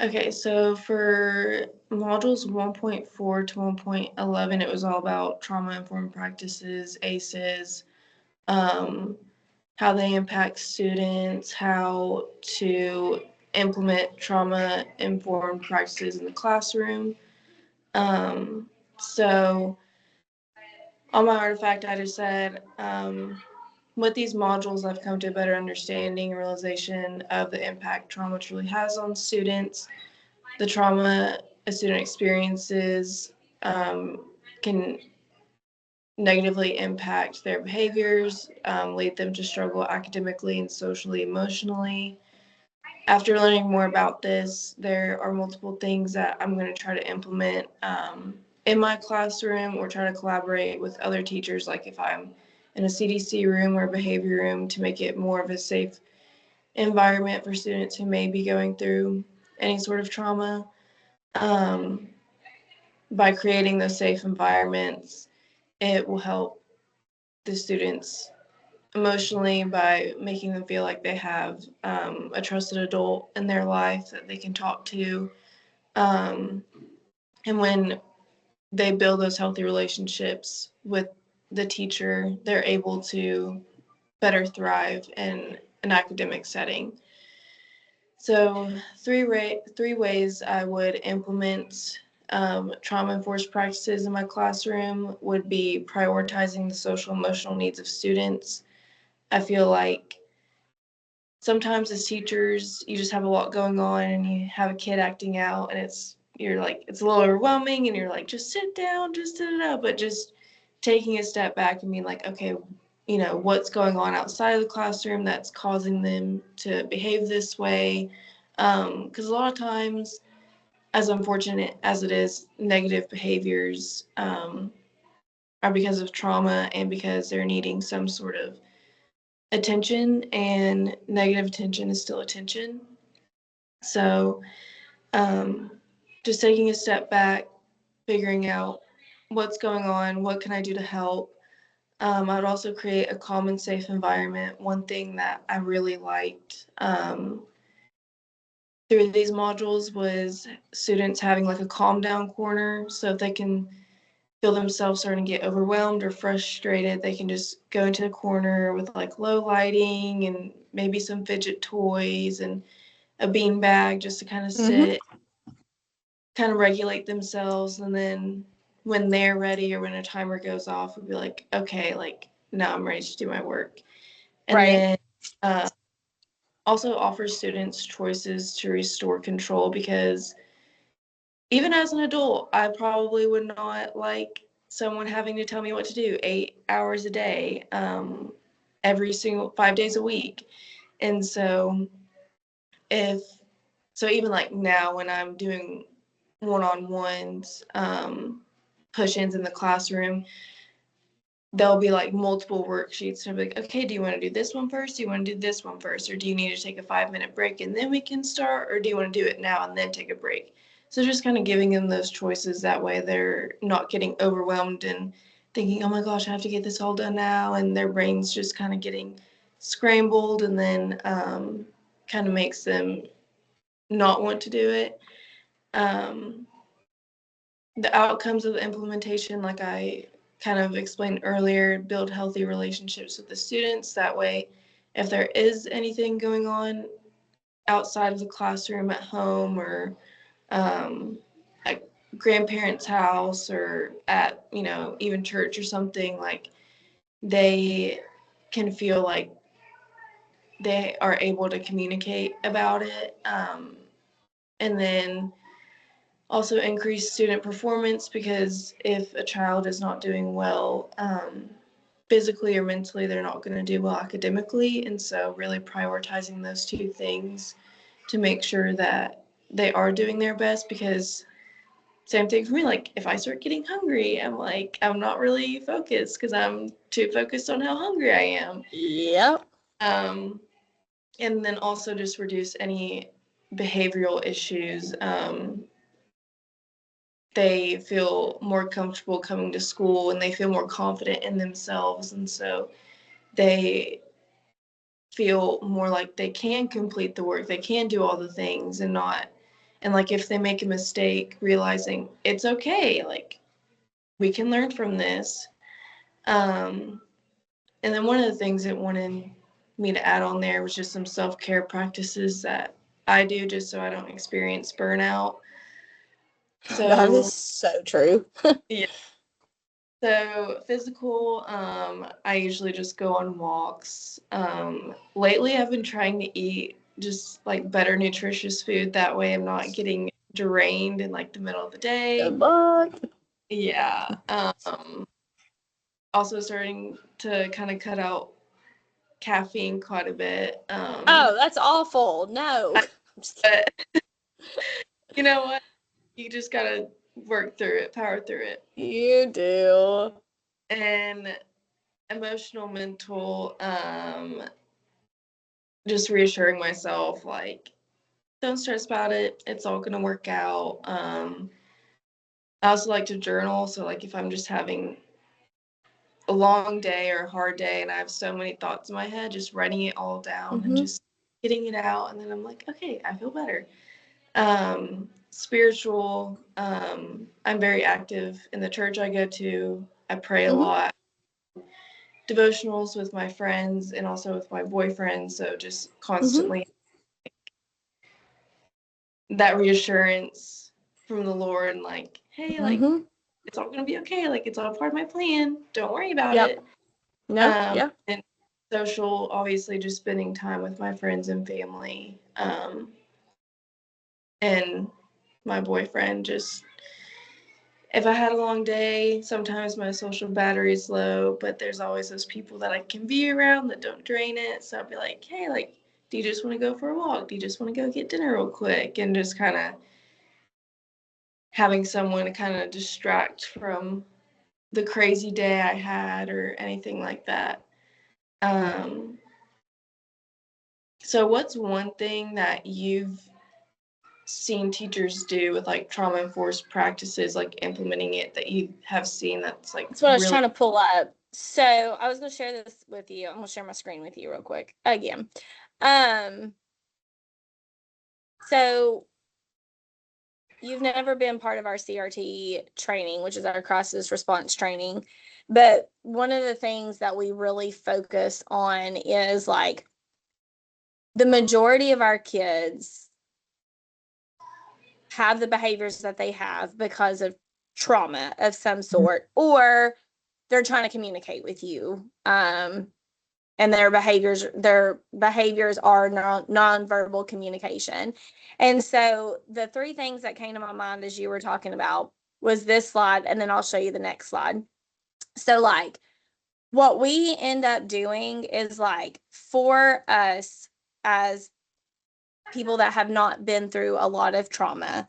Okay, so for modules 1.4 to 1.11, it was all about trauma-informed practices, ACEs, um, how they impact students, how to implement trauma-informed practices in the classroom. So on my artifact, I just said, with these modules, I've come to a better understanding and realization of the impact trauma truly has on students. The trauma a student experiences can negatively impact their behaviors, lead them to struggle academically and socially, emotionally. After learning more about this, there are multiple things that I'm going to try to implement in my classroom or try to collaborate with other teachers, like if I'm in a CDC room or behavior room, to make it more of a safe environment for students who may be going through any sort of trauma. Um, by creating those safe environments, it will help the students emotionally by making them feel like they have a trusted adult in their life that they can talk to. Um, and when they build those healthy relationships with the teacher, they're able to better thrive in an academic setting. So three ways I would implement trauma-enforced practices in my classroom would be prioritizing the social emotional needs of students. I feel like sometimes as teachers, you just have a lot going on and you have a kid acting out and you're like, it's a little overwhelming and you're like, just sit down, just da da da. But just taking a step back and being like, okay, what's going on outside of the classroom that's causing them to behave this way. Because a lot of times, as unfortunate as it is, negative behaviors are because of trauma and because they're needing some sort of attention, and negative attention is still attention. So um, just taking a step back, figuring out what's going on, what can I do to help. I would also create a calm and safe environment. One thing that I really liked through these modules was students having like a calm down corner. So if they can feel themselves starting to get overwhelmed or frustrated, they can just go into the corner with like low lighting and maybe some fidget toys and a bean bag just to kind of Mm-hmm. sit, kind of regulate themselves. And then when they're ready or when a timer goes off, we'll be like, okay, like now I'm ready to do my work. And Right. then uh, also offer students choices to restore control, because even as an adult, I probably would not like someone having to tell me what to do 8 hours a day, every single 5 days a week. And so if so even like now when I'm doing one-on-ones, push-ins in the classroom, there'll be like multiple worksheets. And I'll be like, okay, do you want to do this one first? Do you want to do this one first? Or do you need to take a 5-minute break and then we can start? Or do you want to do it now and then take a break? So just kind of giving them those choices. That way they're not getting overwhelmed and thinking, oh my gosh, I have to get this all done now. And their brains just kind of getting scrambled, and then kind of makes them not want to do it. Um, the outcomes of the implementation, like I kind of explained earlier, build healthy relationships with the students. That way, if there is anything going on outside of the classroom, at home, or at grandparents' house, or at, even church or something, like they can feel like they are able to communicate about it. And then also increase student performance, because if a child is not doing well physically or mentally, they're not going to do well academically. And so really prioritizing those two things to make sure that they are doing their best, because same thing for me, like if I start getting hungry, I'm like, I'm not really focused because I'm too focused on how hungry I am. Yep. um, and then also just reduce any behavioral issues. They feel more comfortable coming to school and they feel more confident in themselves. And so they feel more like they can complete the work, they can do all the things and not And like if they make a mistake, realizing it's okay, like we can learn from this. And then one of the things it wanted me to add on there was just some self-care practices that I do just so I don't experience burnout. That So is so true. yeah. So physical, I usually just go on walks. Lately I've been trying to eat just like better nutritious food. That way I'm not getting drained in like the middle of the day. Good luck. Yeah. Also starting to kind of cut out caffeine quite a bit. Oh, that's awful. No. But you know what? You just gotta work through it, power through it. You do. And emotional, mental, just reassuring myself, like, don't stress about it. It's all gonna work out. I also like to journal. So like if I'm just having a long day or a hard day and I have so many thoughts in my head, just writing it all down and just getting it out. And then I'm like, okay, I feel better. Spiritual, I'm very active in the church I go to. I pray a lot. Devotionals with my friends and also with my boyfriend. So just constantly that reassurance from the Lord and like, hey, like it's all gonna be okay. Like it's all part of my plan. Don't worry about Yep. it. No. Yeah. And social, obviously, just spending time with my friends and family, and my boyfriend. Just if I had a long day, sometimes my social battery is low, but there's always those people that I can be around that don't drain it. So I'll be like, hey, like, do you just want to go for a walk? Do you just want to go get dinner real quick? And just kind of having someone to kind of distract from the crazy day I had or anything like that. Um, so what's one thing that you've seen teachers do with like trauma enforced practices, like implementing it, that you have seen that's like That's what I was really trying to pull up. So I was going to share this with you. I'm going to share my screen with you real quick again. So you've never been part of our CRT training, which is our crisis response training. But one of the things that we really focus on is like the majority of our kids have the behaviors that they have because of trauma of some sort, or they're trying to communicate with you. And their behaviors are nonverbal communication. And so the three things that came to my mind as you were talking about was this slide, and then I'll show you the next slide. So like what we end up doing is like for us as people that have not been through a lot of trauma,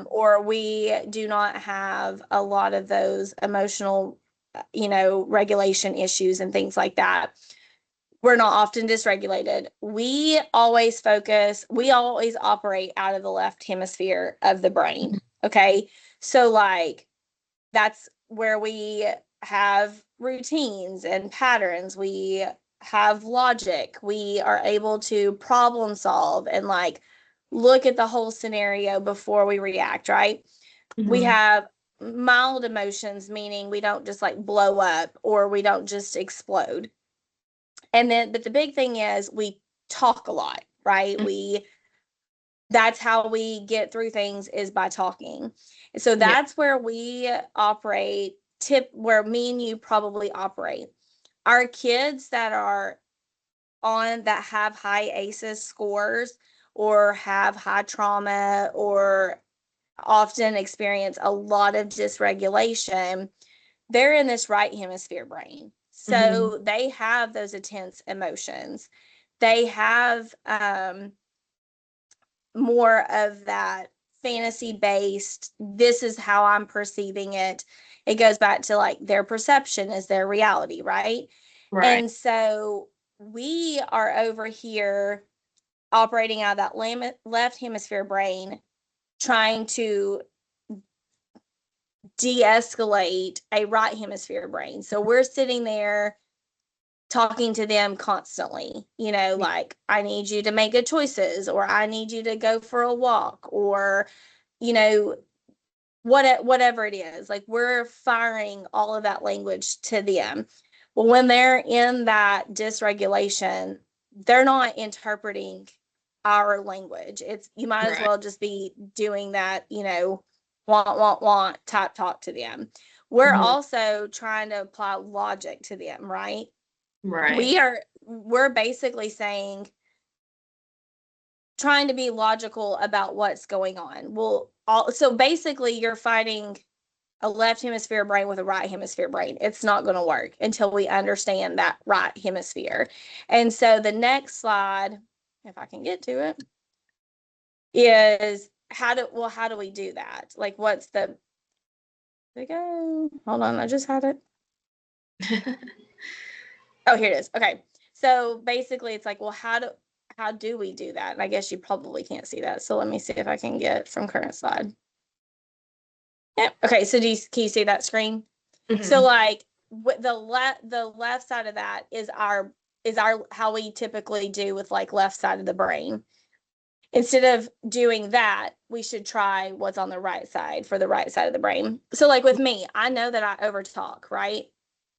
or we do not have a lot of those emotional, regulation issues and things like that. We're not often dysregulated. We always operate out of the left hemisphere of the brain. Okay. So, like, that's where we have routines and patterns. We have logic. We are able to problem solve and like look at the whole scenario before we react, right? We have mild emotions, meaning we don't just like blow up or we don't just explode. And then, but the big thing is we talk a lot, right? That's how we get through things, is by talking. And so that's where we operate, where me and you probably operate. Our kids that have high ACEs scores or have high trauma or often experience a lot of dysregulation, they're in this right hemisphere brain. So they have those intense emotions. They have more of that fantasy based, this is how I'm perceiving it. It goes back to like their perception is their reality, right? And so we are over here operating out of that left hemisphere brain, trying to de-escalate a right hemisphere brain. So we're sitting there talking to them constantly, you know, like, I need you to make good choices, or I need you to go for a walk, or, you know, whatever it is. Like, we're firing all of that language to them. Well, when they're in that dysregulation, they're not interpreting our language. It's, you might as Right. well just be doing that, you know, want type talk to them. We're Mhm. also trying to apply logic to them, right? Right. We're basically saying, trying to be logical about what's going on. Well, so basically you're fighting a left hemisphere brain with a right hemisphere brain. It's not going to work until we understand that right hemisphere. And so the next slide, if I can get to it, is how do we do that? Like, what's the, there we go. Hold on, I just had it. Oh, here it is. Okay. So basically it's like, well, how do we do that? And I guess you probably can't see that. So let me see if I can get from current slide. Yeah. Okay. So can you see that screen? So Mhm. like the left side of that is our how we typically do with like left side of the brain. Instead of doing that, we should try what's on the right side for the right side of the brain. So like with me, I know that I overtalk, right?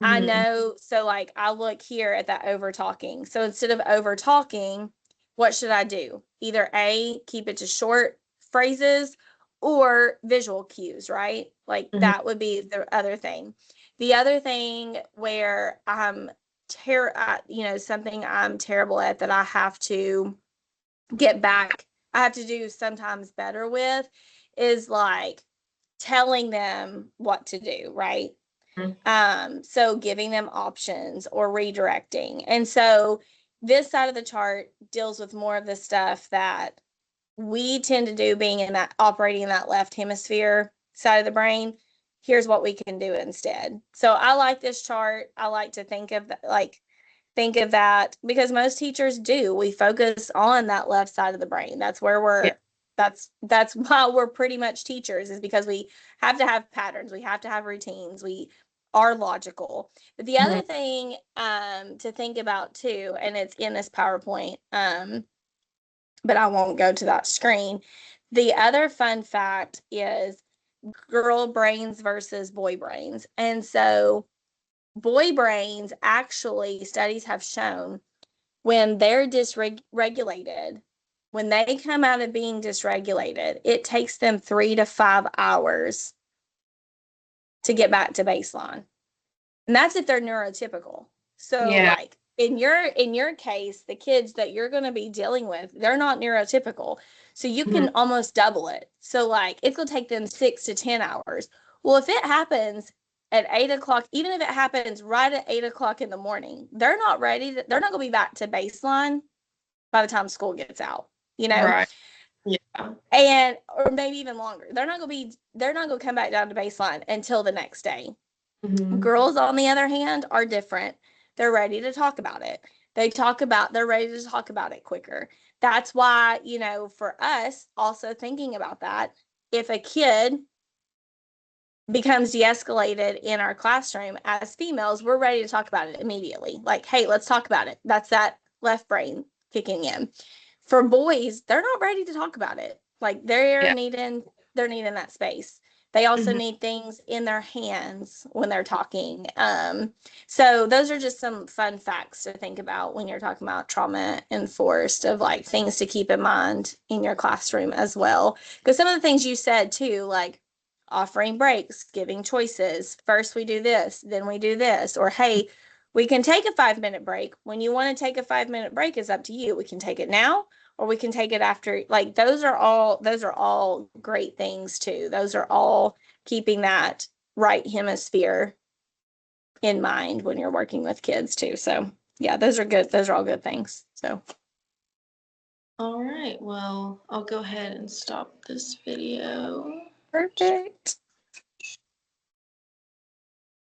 I Mhm. know, so like I look here at that over talking. So instead of over talking, what should I do? Either A, keep it to short phrases, or visual cues, right? Like Mhm. that would be the other thing. The other thing where you know, something I'm terrible at that I have to get back, I have to do sometimes better with, is like telling them what to do, right? Mhm. So giving them options or redirecting. And so this side of the chart deals with more of the stuff that we tend to do, being in that, operating in that left hemisphere side of the brain. Here's what we can do instead. So I like this chart. I like to think of that because most teachers do. We focus on that left side of the brain. That's where Yeah. that's why we're pretty much teachers, is because we have to have patterns, we have to have routines, we are logical. But the Mhm. other thing to think about too, and it's in this PowerPoint, but I won't go to that screen. The other fun fact is girl brains versus boy brains. And so boy brains, actually, studies have shown, when they're dysregulated, when they come out of being dysregulated, it takes them 3 to 5 hours to get back to baseline. And that's if they're neurotypical. So Yeah. like in your case, the kids that you're going to be dealing with, they're not neurotypical. So you Mhm. can almost double it. So like it's going to take them 6 to 10 hours. Well, if it happens at 8 o'clock, even if it happens right at 8 o'clock in the morning, they're not ready. They're not going to be back to baseline by the time school gets out, you know? Right. Yeah. And or maybe even longer. They're not going to come back down to baseline until the next day. Mhm. Girls, on the other hand, are different. They're ready to talk about it. They're ready to talk about it quicker. That's why, you know, for us, also thinking about that, if a kid becomes de-escalated in our classroom, as females, we're ready to talk about it immediately. Like, hey, let's talk about it. That's that left brain kicking in. For boys, they're not ready to talk about it. Like Yeah. they're needing that space. They also Mhm. need things in their hands when they're talking. So those are just some fun facts to think about when you're talking about trauma enforced, of like things to keep in mind in your classroom as well. Because some of the things you said too, like offering breaks, giving choices. First we do this, then we do this. Or hey, we can take a 5 minute break. When you want to take a 5 minute break is up to you. We can take it now, or we can take it after. Like those are all great things too. Those are all keeping that right hemisphere in mind when you're working with kids too. So yeah, those are good. Those are all good things. So All right. Well, I'll go ahead and stop this video. perfect.